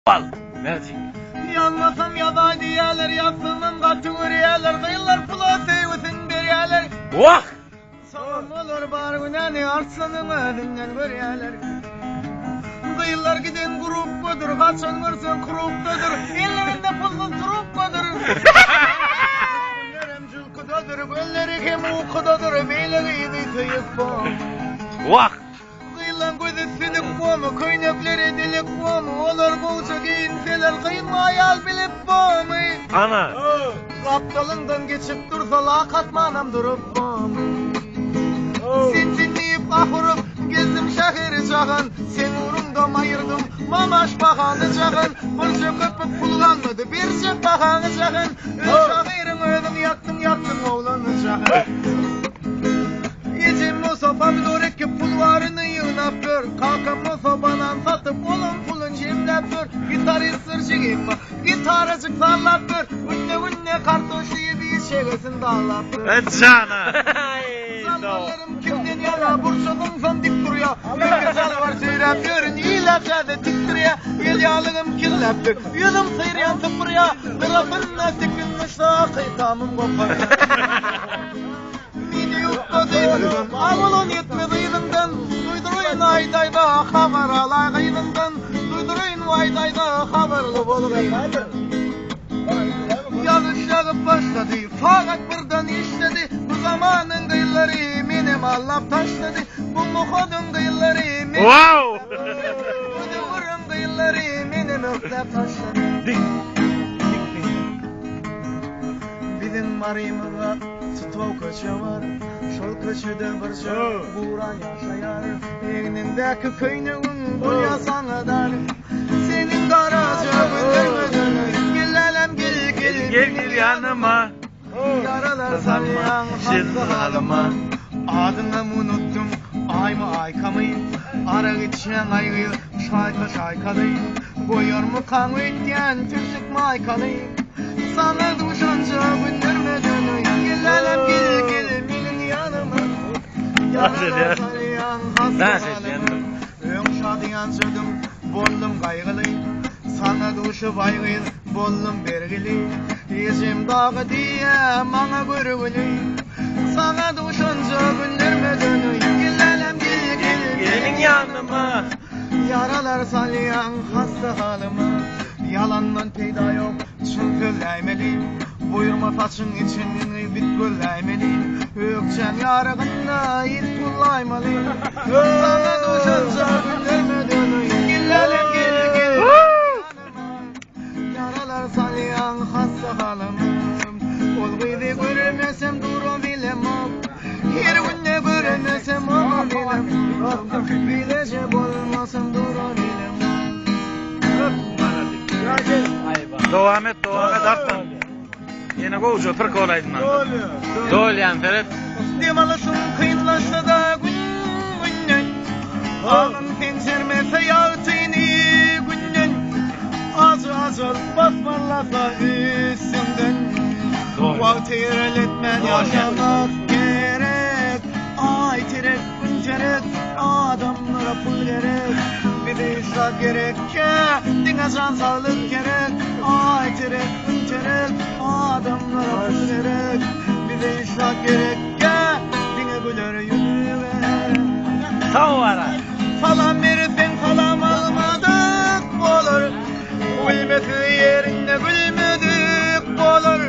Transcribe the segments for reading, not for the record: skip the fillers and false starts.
Bal. Merci. Yanmasam yaday diyeler, yatsınım katı veriyeler, kıyılar pula sevsin veriyeler. Vah! Sağım olur bar güneni, arslanın ödünden veriyeler. Kıyılar giden grup kodur, kaçan görsen kuruptadır, ellerinde pullu turuptadır. Günlerim cülküdadır, gölleri kim ukudadır, beyleri idi tıyık bom. Vah! Kıyılan gözü silik bomu, köynekleri dilik bomu, olur bulsa giyinseler, kıyma ayal bilip bomu. Ana! Kaptalından geçip dursa lakatmanam durup bomu. Sintinleyip ahırıp gezdim şehri çağın, sen uğrumdan ayırdım mamaş bakanı çağın. Bir şey köpük pullanmadı, bir şey bakanı çağın. Şahirin ödüm yaktın oğlanı çağın. Yecim o sopamı dorek pul varını yığınap gör. Kalkam o sopadan satıp olun pulun cimlep gör. Gitarist sırçıgayım mı? Gitaracık sallap gör. Günne kartoşu yediği şegesin dağlap gör. Etcana! Zanlarım kimden yana burçadın son dik duruyor. Bir güzel var seyrep görün iyilepçede dik duruyor. El yağlığım kirleptir. Yüzüm sıyrayan tıpırıyor. Kırafınla sıkılmış da kıytamım koparıyor. Mini yukta değilim, ağılın yetmedi yılından. Duyduruyun aydayda haber alay kıyılından. Duyduruyun aydayda haberli bolgayın. Yağış yağıp başladı, fakat birden işledi. Bu zamanın kıyıları benim allap taşladı. Bu muhodun kıyıları benim. Wow! Bu duvarın kıyıları benim öklep taşladı. Bizim marimıga stok köşe var. Şol köşede bir şey buğran yaşayar. Egnindeki köyünün bu yasana dar. Senin garaja göndermeden gelelim Gel yanıma. Yaralar salyan hasta halıma. Adını unuttum ay kamı. Ara geçen aygı şaykalı. Koyur mu kan ötyen tüzük maykalı. Sana duşanca göndermeden gelelim benim yanıma. Yaralar salyan hasta halıma. Ön şadiyan sürdüm bollum kaygılı. Sana duşup aygı bollum bergili. Yüzüm dağı diye bana görgülü. Sana duşanca göndermeden gelelim Gelin yanıma. Yaralar salyan hasta halıma. Yalandan peyda yok çünkü läymeli. Buyurma façın için bit gölläymeli. Ökçem yarığında it kullaymalı. Sana duşanca göndermeden gelelim Yaralar salyan hasta halıma. Ol gıydı görmesem duru bilemem. Her günde görmesem onu bilemem. Bilecek olmasam duru bilemem. Devam et artma. Yine kovucu tırk olaydın lan. Dol yani Ferhat. Demalısın kıyınlaştı da günden. Ağın pencermese yağtığını günden. Azal basmarlasa üstünden. Vakti ilerletmen yaşamak gerek. Ay terek, güncerek, adamlara pul gerek. Bir de işrat gerek ki, dine can sağlık gerek. Ay terek, güncerek, adamlara pul gerek. Bir de işrat gerek ki, dine güler yürüyerek. Tavara. Salam verirsen salam almadık olur. Gülmesi yerinde gülmedik olur.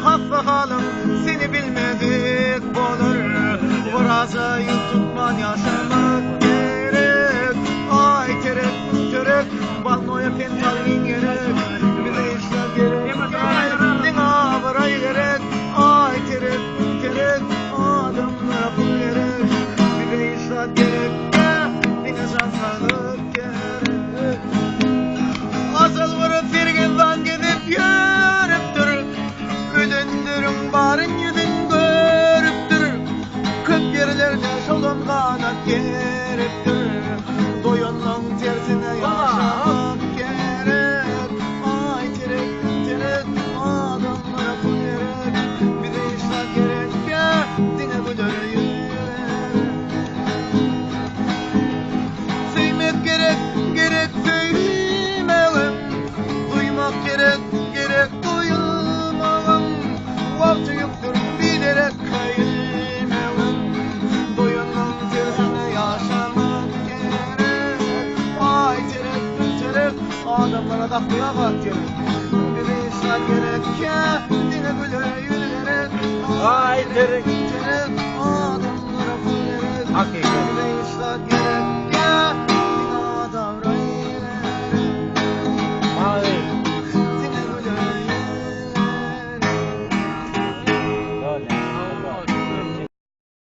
Hasta halım seni bilmedik olur. Vuracayı tutman yaşamak gerek. Ay gerek balnoya pentalin gerek. Bize işler gerek. Dina varay gerek. Ay gerek adamlara pul gerek. Bize işler gerek. Dina can sağlık gerek. Asıl vurup firgizden gidip yürüp durur. Ödündürüm barın yüzün görüp durur. Kök yerlerde şolun kanat gerip durur. Doyunun tersine yaşamak gerek. Ay terek adamlara pul gerek. Bir de işler gerek ya dine güler yürek. Sevmek gerek söylemelim. kapıya kaçır. Bir insan gerek ya, dine güle yürüyerek. Ay terik.